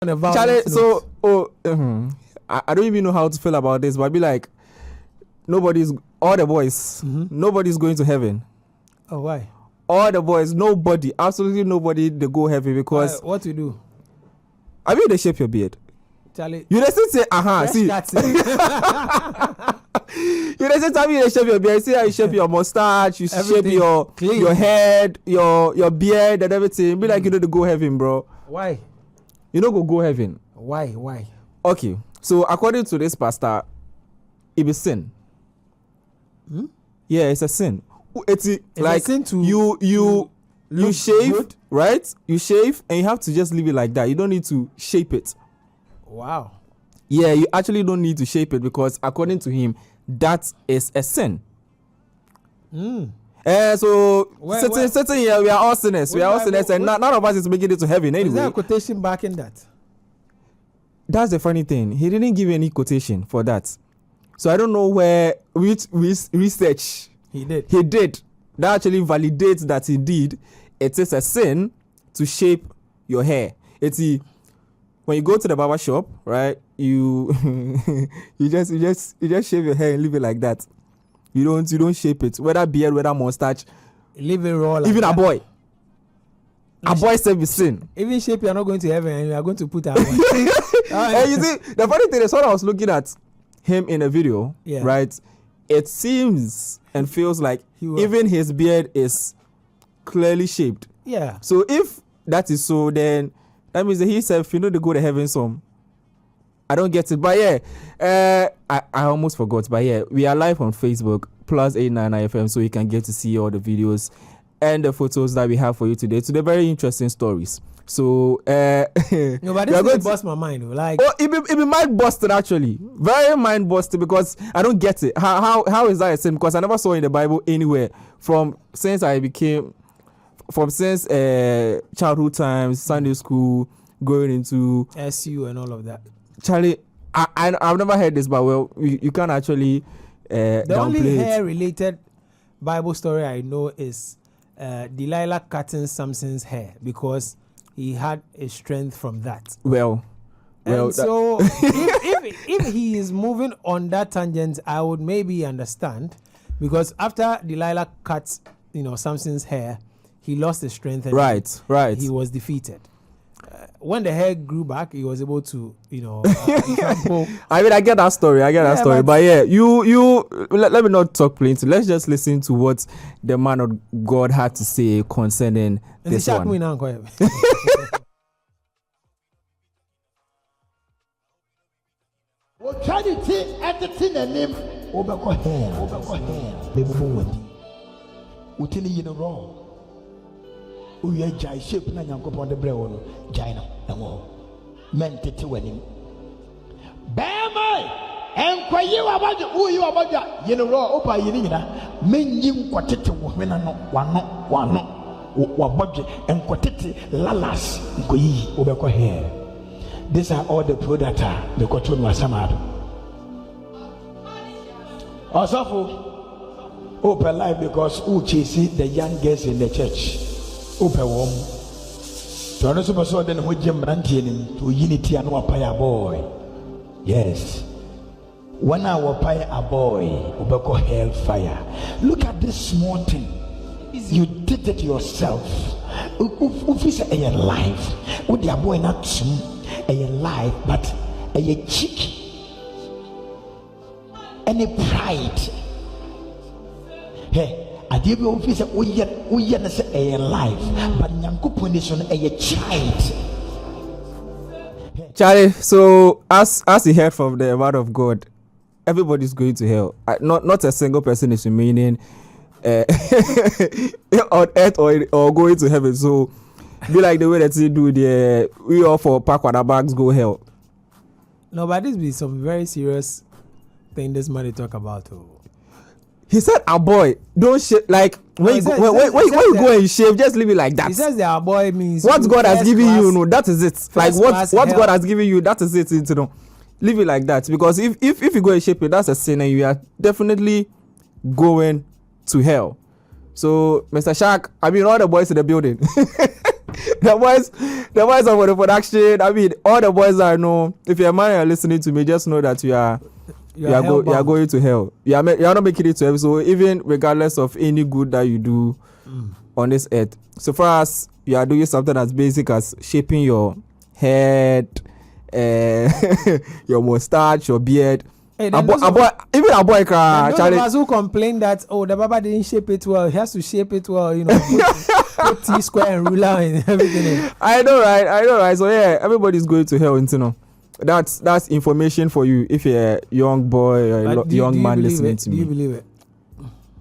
Charlie, so I don't even know how to feel about this, but I'd be like, all the boys, nobody's going to heaven. Oh, why? All the boys, nobody, absolutely nobody, they go heaven because what you do? I mean, they shape your beard. Charlie, you listen say, see. You listen to me, they shape your beard. See how you shape your mustache, you shape your head, your beard and everything. Be like, you know, to go heaven, bro. Why? You know, go heaven. Why? Okay, so according to this pastor, it be sin. Yeah, it's a sin. It's like a sin to you shave, good? Right? You shave and you have to just leave it like that. You don't need to shape it. Wow. Yeah, you actually don't need to shape it because according to him, that is a sin. So sitting here, we are all sinners. We are all sinners, and none of us is making it to heaven anyway. Is there a quotation back in that? That's the funny thing. He didn't give any quotation for that. So I don't know which research he did. That actually validates that indeed it is a sin to shape your hair. When you go to the barber shop, right? You you just shave your hair and leave it like that. You don't shape it. Whether beard, whether mustache. Leave it raw. Like even that. A boy. A boy self is sin. Even shape, you are not going to heaven and you are going to put out. And you see, the funny thing is when I was looking at him in a video, right? It seems and feels like even his beard is clearly shaped. Yeah. So if that is so, then that means that he said, you know, to go to heaven some. I don't get it. But yeah, I almost forgot. But yeah, we are live on Facebook, PLUZZ899 FM, so you can get to see all the videos and the photos that we have for you today. Today, very interesting stories. So, no, but this will bust my mind. Like, it be mind busted actually, very mind busted because I don't get it. How is that a sin? Because I never saw in the Bible anywhere since childhood times, Sunday school, going into SU and all of that. Charlie, I've never heard this, but well, you can't actually the only hair-related Bible story I know is Delilah cutting Samson's hair because he had a strength from that. Well, so if he is moving on that tangent, I would maybe understand because after Delilah cut, Samson's hair, he lost his strength. And right. He was defeated. When the hair grew back, he was able to, I mean, I get that story. But yeah, you let me not talk plenty. Let's just listen to what the man of God had to say concerning this one. Uye jai shape na nyankopon de bre wono jai no enwo men tete wanim bema enkwayi wa baje uyi wa baje yene ro opa yene nyina menyi nkotete wo hwena no wano wa baje enkotete lalas nkoyi obekọ here. These are all the products the cotton was samado osofo open life because who chase the young girls in the church. Open warm. To another person then who Jim Brantian to unity and wapaya boy. Yes. 1 hour pay a boy, Ubeko hellfire. Look at this small thing. You did it yourself. If it's a life, with your boy not a life, but a cheek. Any pride. Hey. Adibi officer uye na say a life but nyankopon is on a child. Charlie, so as you heard from the word of God, everybody's going to hell. Not a single person is remaining on earth or going to heaven. So be like the way that you do we all for pack water bags go hell. No, but this be some very serious thing this man they talk about. He said, "A boy, don't shave like when you go and shave, just leave it like that." He says that a boy means what God has given you, that is it. Like what God has given you, that is it. Leave it like that because if you go and shape it, that's a sin, and you are definitely going to hell. So, Mr. Shark, I mean all the boys in the building. the boys are for the production. I mean, all the boys I know. If you're a man and you're listening to me, just know that you are going to hell. You are not making it to heaven. So even regardless of any good that you do on this earth, so far as you are doing something as basic as shaping your head, your mustache, your beard. Hey, even a boy cry. Those of us who complain that the Baba didn't shape it well, he has to shape it well, put T-square and ruler and everything. I know, right? So yeah, everybody's going to hell, That's information for you if you're a young boy or young man listening to me. Do you believe it?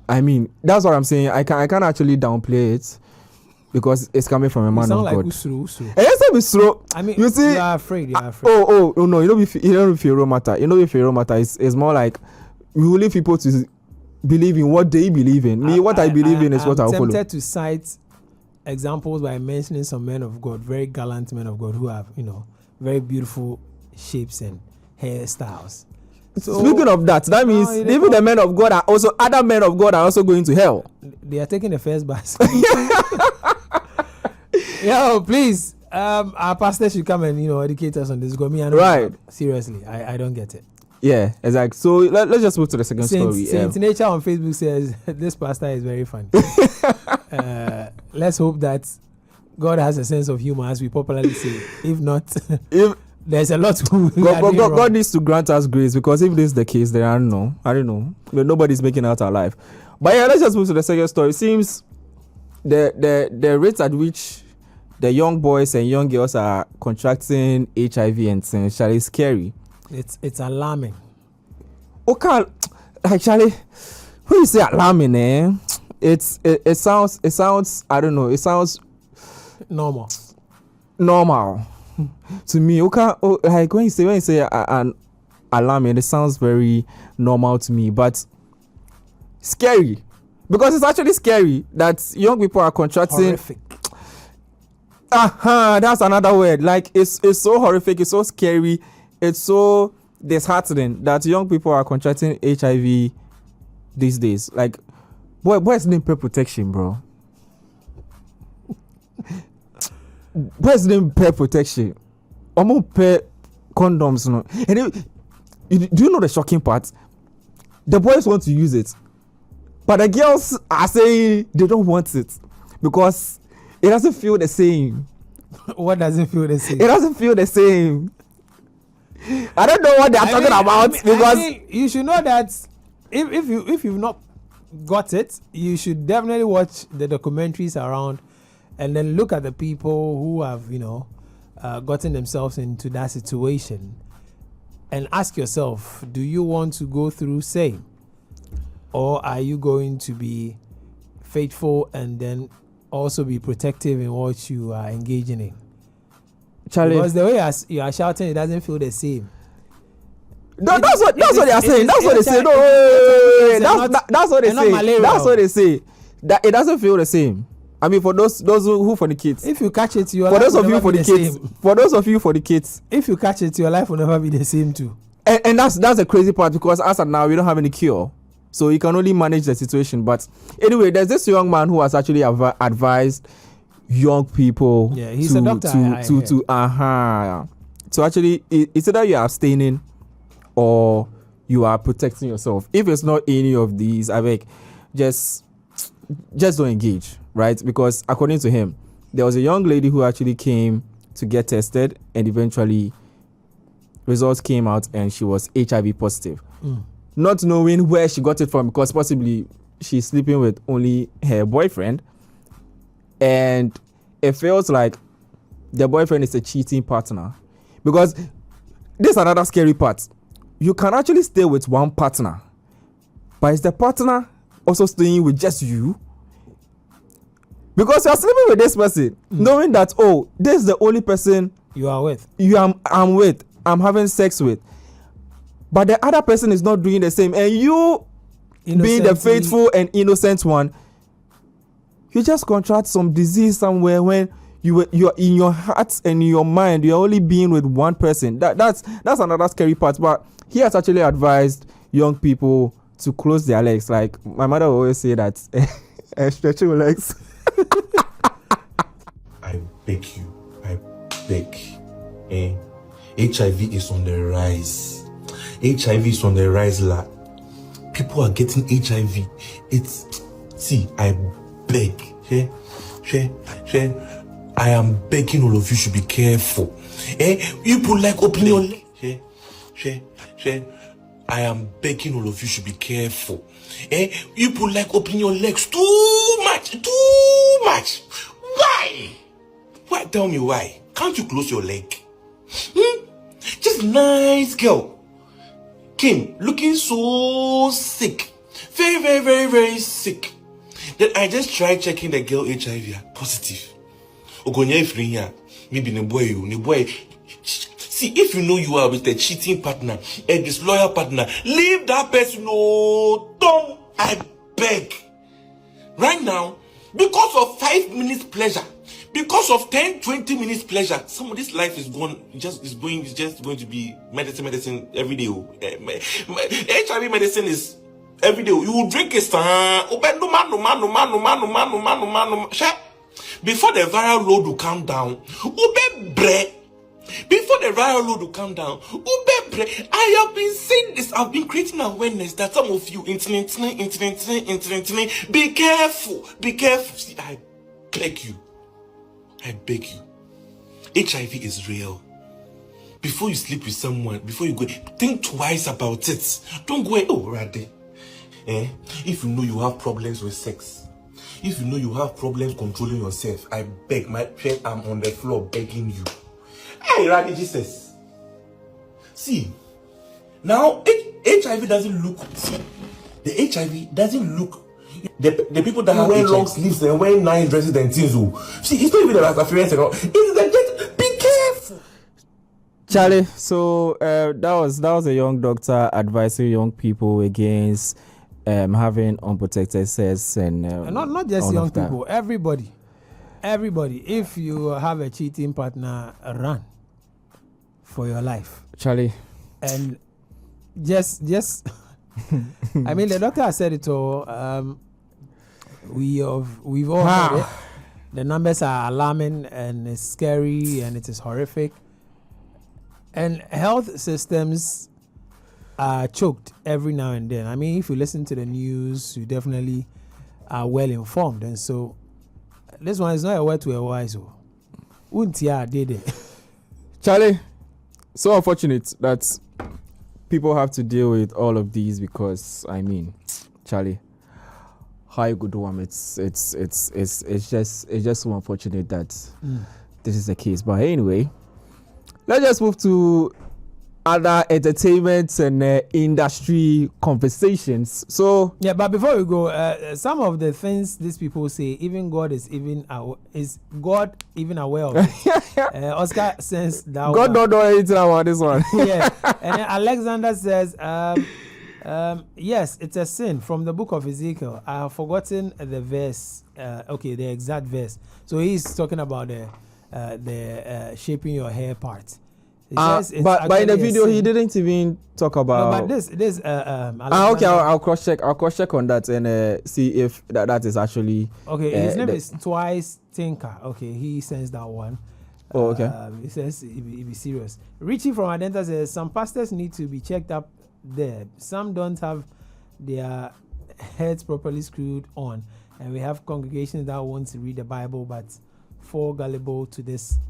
I mean, that's what I'm saying. I can't actually downplay it because it's coming from a man of God. Usru. Usru. I mean, you see, you are afraid. Oh no, you know if you matter. If you matter, it's more like we will leave people to believe in what they believe in. What I believe in is what I'll follow. I'm tempted to cite examples by mentioning some men of God, very gallant men of God who have, very beautiful shapes and hairstyles. So, speaking of that means even the men of God are also other men of God are also going to hell. They are taking the first bus. Yo, please, our pastor should come and educate us on this. Right? Seriously, I don't get it. Yeah, exactly. So let's just move to the second story. Saint Nature on Facebook says this pastor is very funny. Let's hope that God has a sense of humor, as we popularly say. If not, there's a lot. God needs to grant us grace, because if this is the case, then I don't know. Nobody's making out alive. But yeah, let's just move to the second story. It seems the rates at which the young boys and young girls are contracting HIV and things is scary. It's alarming. Okay, actually, when you say alarming, it sounds I don't know. It sounds normal to me. Okay, like when you say an alarming, it sounds very normal to me, but scary, because it's actually scary that young people are contracting. Horrific. That's another word. Like it's so horrific. It's so scary. It's so disheartening that young people are contracting HIV these days. Like, boys need protection, bro. Boys need protection. Almost pair condoms, no. And do you know the shocking part? The boys want to use it, but the girls are saying they don't want it because it doesn't feel the same. What doesn't feel the same? It doesn't feel the same. I don't know what they are talking about, because you should know that if you've not got it, you should definitely watch the documentaries around, and then look at the people who have gotten themselves into that situation, and ask yourself, do you want to go through same, or are you going to be faithful and then also be protective in what you are engaging in? Charlie, because the way you are shouting, it doesn't feel the same. No, that's what they are saying. That's what they say. No, that's what they say. That's what they say. That it doesn't feel the same. I mean, for those who for the kids. If you catch it, your for life those will of you never for be the kids. same. For those of you for the kids. If you catch it, your life will never be the same too. And that's the crazy part, because as of now we don't have any cure, so you can only manage the situation. But anyway, there's this young man who has actually advised young people. Yeah, he's a doctor. So actually, it's either you are abstaining or you are protecting yourself. If it's not any of these, I think just don't engage, right? Because according to him, there was a young lady who actually came to get tested, and eventually results came out and she was HIV positive. Not knowing where she got it from, because possibly she's sleeping with only her boyfriend, and it feels like the boyfriend is a cheating partner. Because this is another scary part. You can actually stay with one partner, but is the partner also staying with just you? Because you are sleeping with this person, knowing that, this is the only person you are with. I'm having sex with. But the other person is not doing the same, and you being the faithful and innocent one, you just contract some disease somewhere when you're in your heart and in your mind, you're only being with one person. That's another scary part. But he has actually advised young people to close their legs. Like my mother will always say that, stretch your legs. I beg you. I beg. HIV is on the rise. HIV is on the rise, lad. People are getting HIV. I beg. I am begging all of you should be careful. You put like opening your I am begging all of you should be careful. You put like opening your legs too much. Why? Why? Tell me why. Can't you close your leg? Just nice girl. Kim, looking so sick. Very, very, very, very sick. Then I just tried checking the girl HIV positive. Ogonya free here. Maybe the boy. See, if you know you are with a cheating partner, a disloyal partner, leave that person alone. I beg. Right now, because of 5 minutes pleasure, because of 10-20 minutes pleasure, some of this life is gone. It's just going to be medicine every day. HIV medicine is every day. You will drink it, before the viral load will come down. Before the viral load will come down, I have been saying this. I've been creating awareness that some of you, internet, be careful. See, I beg you. HIV is real. Before you sleep with someone, before you go, think twice about it. Don't go, Raddy. If you know you have problems with sex, if you know you have problems controlling yourself, I beg, my friend, I'm on the floor begging you. Hey, Raddy Jesus. See, now HIV doesn't look. See, the HIV doesn't look. The people that wear long sleeves and wear nice dresses and things. See, it's not even the last appearance and all. It's just be careful. Charlie, so that was a young doctor advising young people against having unprotected sex and not just young people, everybody. If you have a cheating partner, run for your life, Charlie. And just I mean, the doctor has said it all. We've all heard it. The numbers are alarming and it's scary and it is horrific. And health systems are choked every now and then. I mean, if you listen to the news, you definitely are well informed. And so this one is not a word to a wise. Charlie, so unfortunate that people have to deal with all of these because, I mean, Charlie, how you could do them? It's just so unfortunate that this is the case. But anyway, let's just move to other entertainment and industry conversations. So yeah, but before we go, some of the things these people say, even God is even aware of it. Oscar says that God don't know anything about this one. Yeah, and then Alexander says, yes, it's a sin from the book of Ezekiel. I have forgotten the verse. The exact verse. So he's talking about the shaping your hair part. But in the video he didn't even talk about. No, but this okay, I'll cross check on that and see if that is actually okay. His name is Twice Tinker. Okay, he sends that one. Oh, okay. He says he be serious. Richie from Adentwi says some pastors need to be checked up there. Some don't have their heads properly screwed on, and we have congregations that want to read the Bible but fall gullible to this.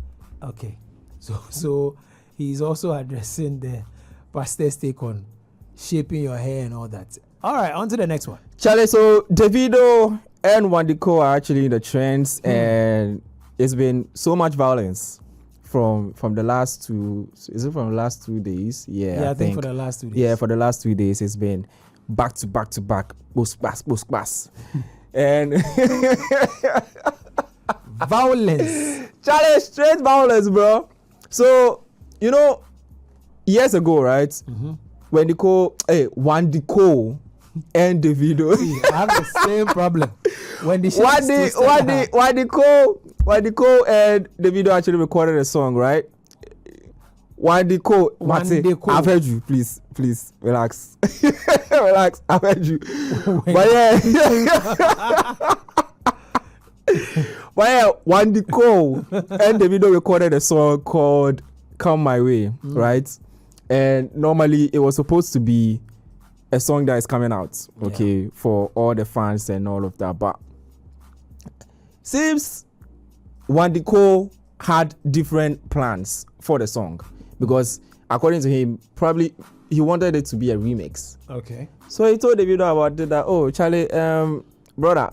Okay, so he's also addressing the pastor's take on shaping your hair and all that. All right, on to the next one. Charlie, so Davido and Wande Coal are actually in the trends, and it's been so much violence from the last two. Is it from the last 2 days? Yeah, I think for the last 2 days. Yeah, for the last 2 days, it's been back to back, post class, and violence. Charlie, straight violence, bro. So, you know, years ago, right? When Wande Coal and Davido. See, I have the same problem. When the Wande Coal and Davido actually recorded a song, right? Wande Coal, I've heard you. Please, relax. Relax, I've heard you. But yeah. But yeah, Wande Coal and Davido recorded a song called "Come My Way," right? And normally it was supposed to be a song that is coming out, okay, for all the fans and all of that. But seems Wande Coal had different plans for the song because, according to him, probably he wanted it to be a remix. Okay. So he told Davido about it that, oh, Charlie, brother,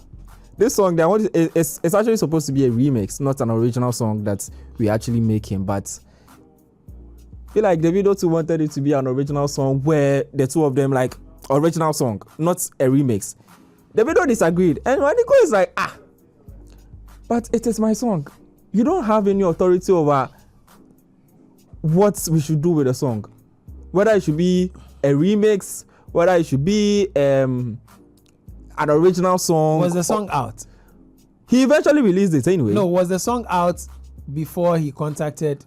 this song that it's actually supposed to be a remix, not an original song that we actually making. But I feel like Davido too wanted it to be an original song where the two of them like original song, not a remix. Davido disagreed, and Wande Coal is like, but it is my song. You don't have any authority over what we should do with the song, whether it should be a remix, whether it should be an original song. Was the song out? He eventually released it anyway. No, was the song out before he contacted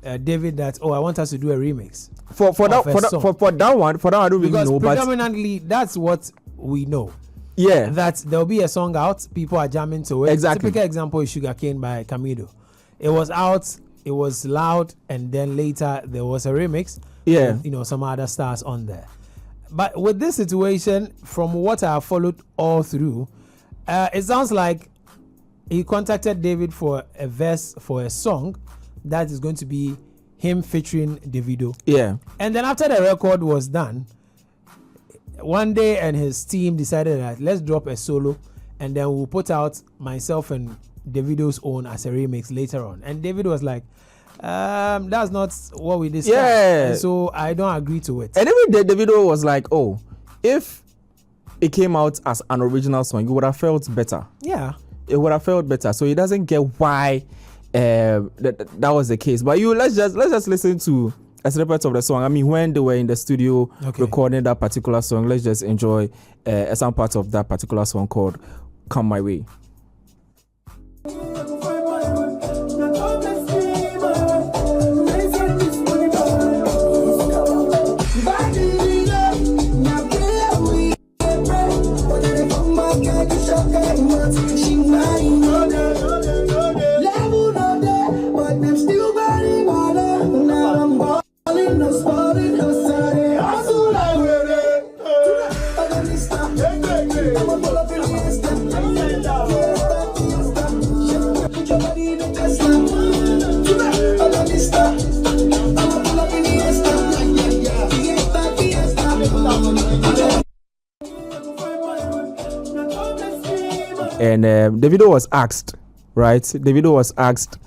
David that, I want us to do a remix? For that one, I don't really because know. Predominantly, that's what we know. Yeah. That there'll be a song out, people are jamming to it. Exactly. Typical example is Sugarcane by Camido. It was out, it was loud, and then later there was a remix. Yeah. With, some other stars on there. But with this situation, from what I have followed all through, it sounds like he contacted David for a verse for a song that is going to be him featuring Davido. Yeah. And then after the record was done, Wande and his team decided that let's drop a solo and then we'll put out myself and Davido's own as a remix later on. And David was like, that's not what we discussed. Yeah. And so I don't agree to it. And even Davido was like, oh, if it came out as an original song, you would have felt better. Yeah. It would have felt better. So he doesn't get why that was the case. But let's just listen to a snippet of the song. I mean, when they were in the studio recording that particular song, let's just enjoy some parts of that particular song called "Come My Way." And Davido was asked, right? Davido was asked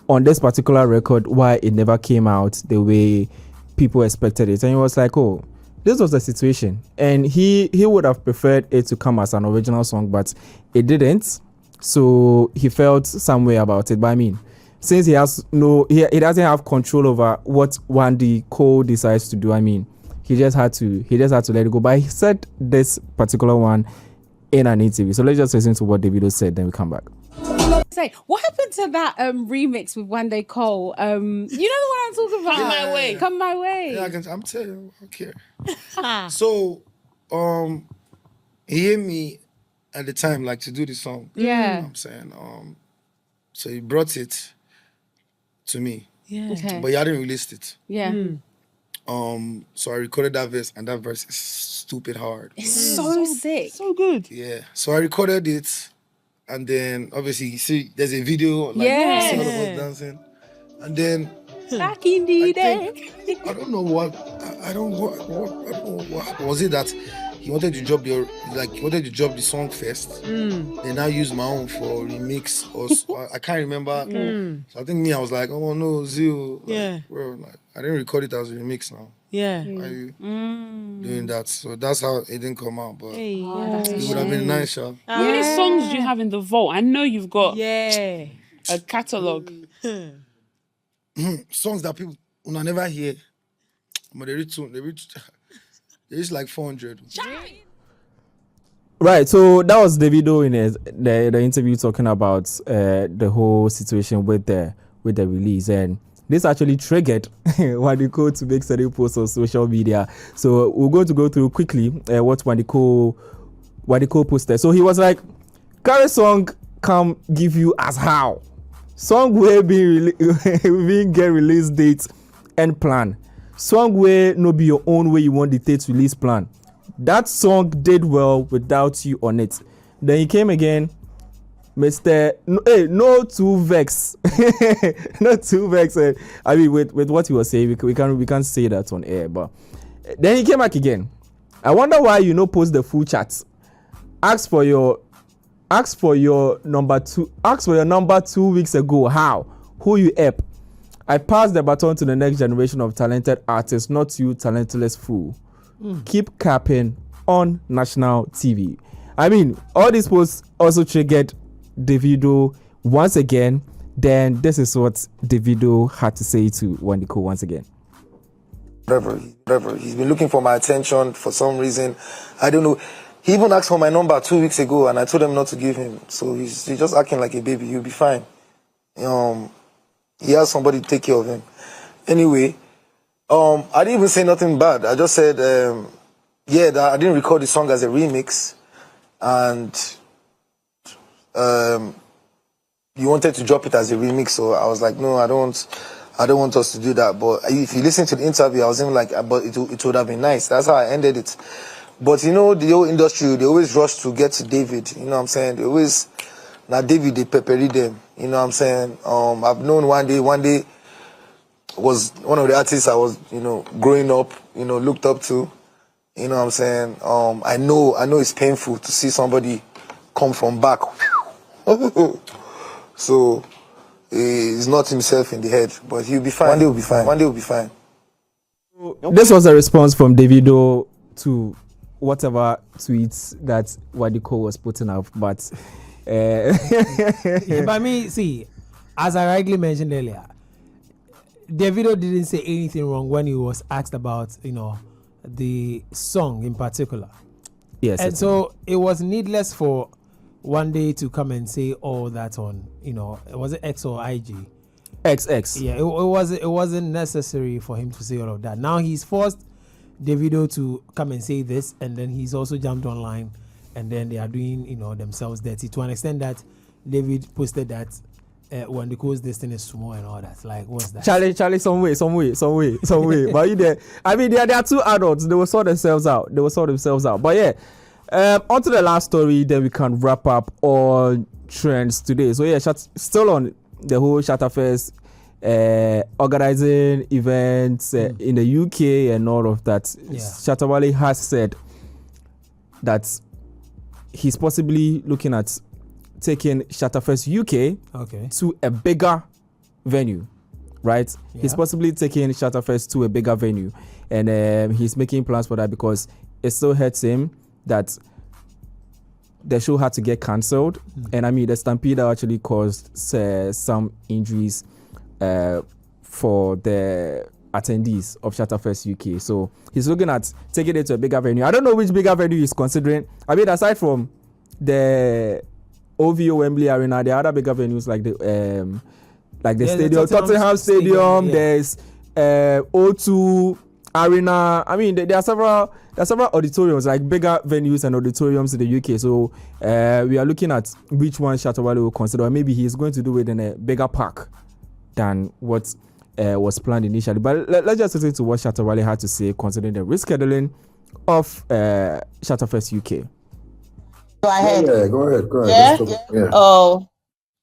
on this particular record why it never came out the way people expected it. And he was like, oh, this was the situation. And he would have preferred it to come as an original song, but it didn't. So he felt some way about it. But I mean, since he doesn't have control over what Wande Coal decides to do, I mean, he just had to let it go. But he said this particular one in an interview. So let's just listen to what Davido said, then we come back. Say, what happened to that remix with Wande Coal? You know the one I'm talking about? Come My Way. Come My Way. Yeah, I'm telling you, okay. So, he heard me at the time, like, to do the song. Yeah. You know what I'm saying? So he brought it to me. Yeah. Okay. But he hadn't released it. Yeah. So I recorded that verse, and that verse is stupid hard. It's so sick. So good. Yeah. So I recorded it, and then obviously you see there's a video, like Yeah. see all of us dancing, and then Back in the day. I don't know what was it that he wanted to drop the song first, then I used my own for remix or I can't remember. So I think I was like, oh no, Zio, like, bro, like, I didn't record it as a remix now. Yeah. Why are you doing that? So that's how it didn't come out, but Hey, it would have been nice, yeah. How many songs do you have in the vault? I know you've got Yeah. a catalogue. Songs that people will never hear, but they reach like 400. Right, so that was Davido in the interview talking about the whole situation with the release, and this actually triggered Wande Coal to make certain posts on social media. So we're going to go through quickly what Wande Coal posted. So he was like, carry song come give you as how song wey being get release date and plan. Song wey no be your own way you want dictate release plan. That song did well without you on it. Then he came again, Mr. No too vex. No too vex. I mean, with what he was saying, we can't say that on air. But then he came back again. I wonder why you no post the full chat. Ask for your number 2 weeks ago. How? Who you help? I passed the baton to the next generation of talented artists, not you, talentless fool. Keep capping on national TV. I mean, all these posts also triggered Davido once again. Then this is what Davido had to say to Wande Coal once again. Whatever. He's been looking for my attention for some reason. I don't know. He even asked for my number 2 weeks ago, and I told him not to give him. So he's just acting like a baby. He'll be fine. He has somebody to take care of him. Anyway, I didn't even say nothing bad. I just said, that I didn't record the song as a remix, and you wanted to drop it as a remix. So I was like, no, I don't want us to do that. But if you listen to the interview, I was even like, but it would have been nice. That's how I ended it. But you know, the whole industry, they always rush to get to David. You know what I'm saying? They always, now David, they peppery them. You know what I'm saying? I've known Wande was one of the artists I was, growing up, looked up to. You know what I'm saying? I know it's painful to see somebody come from back. So he's not himself in the head, but he'll be fine. One day will be fine. One day will be fine. This was a response from Davido to whatever tweets that Wande Coal was putting up, but But me, see, as I rightly mentioned earlier, Davido didn't say anything wrong when he was asked about, the song in particular. Yes. And so it was needless for Wande to come and say all that on, was it X or IG? XX. Yeah, it wasn't necessary for him to say all of that. Now he's forced Davido to come and say this, and then he's also jumped online, and then they are doing, themselves dirty to an extent that David posted that Wande Coal's destiny is small and all that. Like, what's that? Charlie, some way. But you there? I mean, they are two adults. They will sort themselves out. But yeah, on to the last story. Then we can wrap up all trends today. So yeah, still on the whole ShattaFest, organizing events in the UK and all of that. Yeah. Shatta Wale has said that he's possibly looking at taking ShattaFest UK to a bigger venue, right? Yeah. He's possibly taking ShattaFest to a bigger venue, and he's making plans for that because it still hurts him that the show had to get cancelled. And I mean, the stampede actually caused some injuries for the attendees of ShattaFest UK. So he's looking at taking it to a bigger venue. I don't know which bigger venue he's considering. I mean, aside from the OVO Wembley Arena, there are other bigger venues like the stadium, Tottenham Stadium. Yeah. There's O2 Arena. I mean, there are several auditoriums, like bigger venues and auditoriums in the UK. So we are looking at which one Shatta Wale will consider. Or maybe he's going to do it in a bigger park than what was planned initially. But let's just listen to what Shatta Wale had to say concerning the rescheduling of ShattaFest UK. Go ahead. Yeah, go ahead. Yeah? Oh,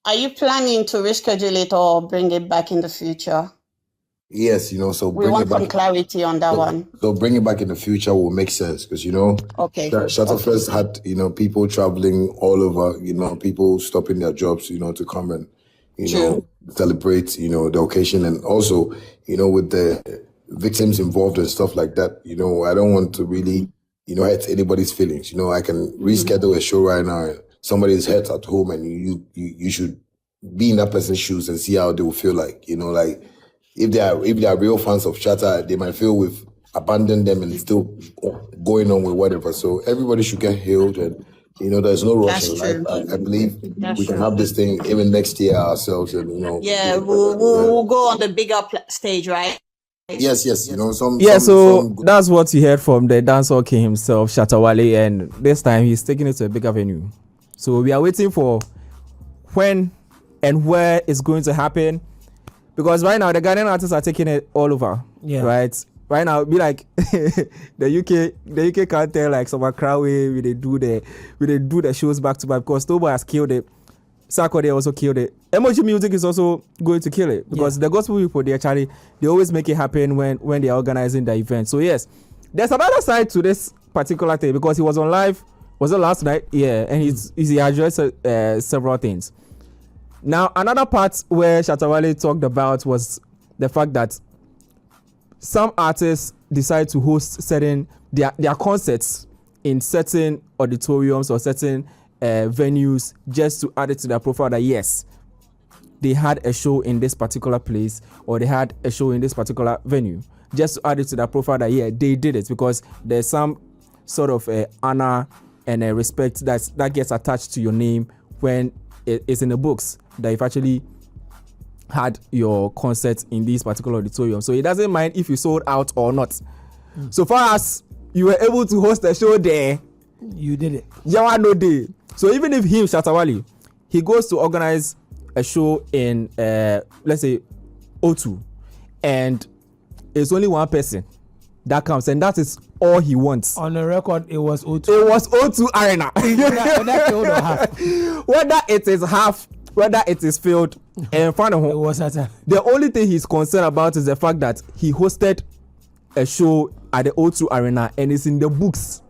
are you planning to reschedule it or bring it back in the future? Yes, so we want some clarity on that one. So bring it back in the future will make sense because, ShattaFest had, people traveling all over, people stopping their jobs, to come and, celebrate, the occasion. And also, with the victims involved and stuff like that, I don't want to really, hurt anybody's feelings. I can reschedule a show right now and somebody's hurt at home and you should be in that person's shoes and see how they will feel like, like if they are real fans of Shatta, they might feel we've abandoned them and still going on with whatever. So everybody should get healed and, there's no rush in life. I believe we can have this thing even next year ourselves and, Yeah, we'll go on the bigger stage, right? Yes. So that's what you heard from the dancehall king himself, Shatta Wale, and this time he's taking it to a bigger venue. So we are waiting for when and where it's going to happen, because right now the Ghanaian artists are taking it all over. Yeah. Right. Right now, be like the UK can't tell like some crowd way we they do the shows back to back, because Tobo has killed it. Sako they also killed it. Emoji Music is also going to kill it, because the gospel people, they actually they always make it happen when they are organizing the event. So yes, there's another side to this particular thing, because he was on live. Was it last night? Yeah, and he addressed several things. Now another part where Shatta Wale talked about was the fact that some artists decide to host certain their concerts in certain auditoriums or certain venues just to add it to their profile that yes, they had a show in this particular place or they had a show in this particular venue, just to add it to their profile that yeah, they did it, because there's some sort of honor and respect that gets attached to your name when it's in the books that you've actually had your concert in this particular auditorium. So it doesn't mind if you sold out or not. So far as you were able to host a show there, you did it. Yeah, no day. So even if him, Shatta Wale, he goes to organize a show in let's say O2, and it's only one person that comes, and that is all he wants. On the record, it was O2. It was O2 Arena. Whether it is half, whether it is filled, in front of him, it was the only thing he's concerned about is the fact that he hosted a show at the O2 Arena, and it's in the books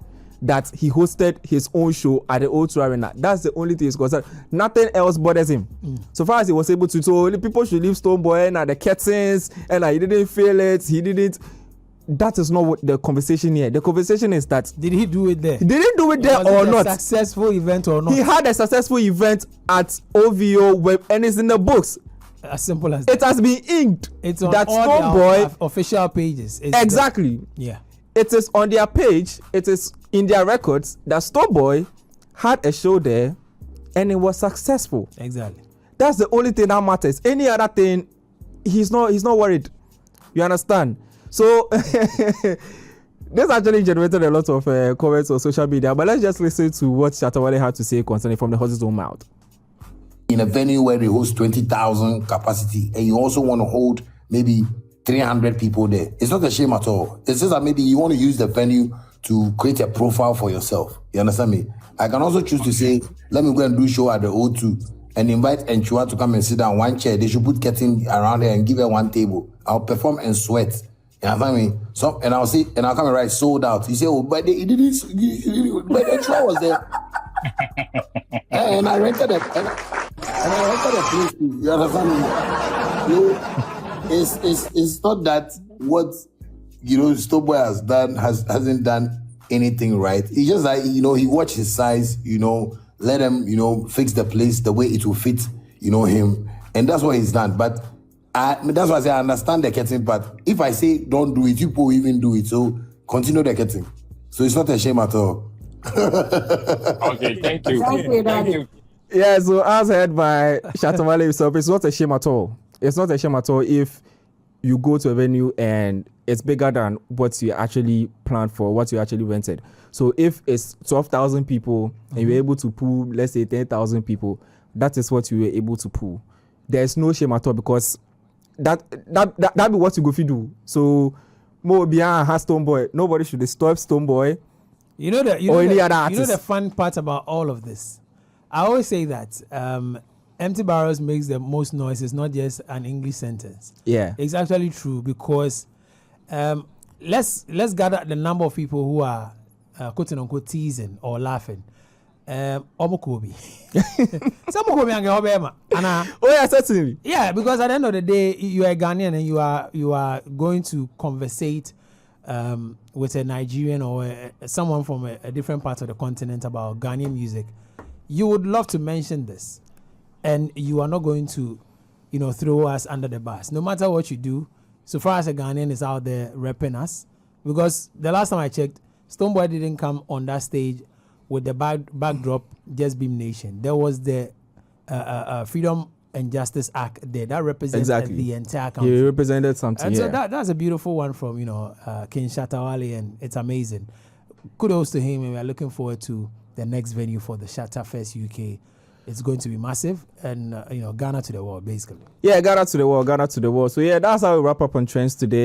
that he hosted his own show at the O2 Arena. That's the only thing he's concerned. Nothing else bothers him. So far as he was able to, so people should leave Stonebwoy and the curtains, and he didn't feel it. He didn't. That is not what the conversation here. The conversation is that did he do it there? Did he do it there or not? Successful event or not? He had a successful event at OVO web, and it's in the books. As simple as it has been inked. It's on that all their official pages. Exactly. Yeah. It is on their page. It is in their records that Stonebwoy had a show there, and it was successful. Exactly. That's the only thing that matters. Any other thing, he's not worried. You understand? So this actually generated a lot of comments on social media, but let's just listen to what Shatta Wale had to say concerning from the horse's own mouth. In a venue where they host 20,000 capacity, and you also want to hold maybe 300 people there, it's not a shame at all. It's just that maybe you want to use the venue to create a profile for yourself. You understand me? I can also choose to say, let me go and do a show at the O2 and invite Enchua to come and sit down one chair. They should put curtain around her and give her one table. I'll perform and sweat. You understand me? So, and I'll see, and I'll come and write sold out. You say, oh, but he didn't, but Enchua was there. And I rented a place. You understand me? It's not that what Stonebwoy has done hasn't done anything right. It's just that he watched his size, let him fix the place the way it will fit him, and that's what he's done. But that's why I say I understand the curtain part. If I say don't do it, people will even do it. So continue the curtain. So it's not a shame at all. Okay, thank you. Thank you. Yeah, so as heard by Shatta Wale himself, it's not a shame at all. It's not a shame at all if you go to a venue and it's bigger than what you actually planned for, what you actually rented. So if it's 12,000 people and you're able to pull, let's say 10,000 people, that is what you were able to pull. There's no shame at all, because that be what you go to do. So more beyond has Stonebwoy. Nobody should stop Stonebwoy. The fun part about all of this, I always say that empty barrels makes the most noise. It's not just an English sentence. Yeah, it's actually true, because let's gather the number of people who are quote unquote teasing or laughing. Omokobi. Oh yeah, certainly. Yeah, because at the end of the day, you are a Ghanaian and you are going to conversate with a Nigerian or someone from a different part of the continent about Ghanaian music. You would love to mention this, and you are not going to, throw us under the bus. No matter what you do, so far as a Ghanaian is out there repping us, because the last time I checked, Stonebwoy didn't come on that stage with the backdrop Just Beam Nation. There was the Freedom and Justice Act there that represented the entire country. He represented something. And so that's a beautiful one from King Shatta Wale, and it's amazing. Kudos to him, and we are looking forward to the next venue for the ShattaFest UK. It's going to be massive, and Ghana to the world, basically. Yeah, Ghana to the world, Ghana to the world. So yeah, that's how we wrap up on trends today.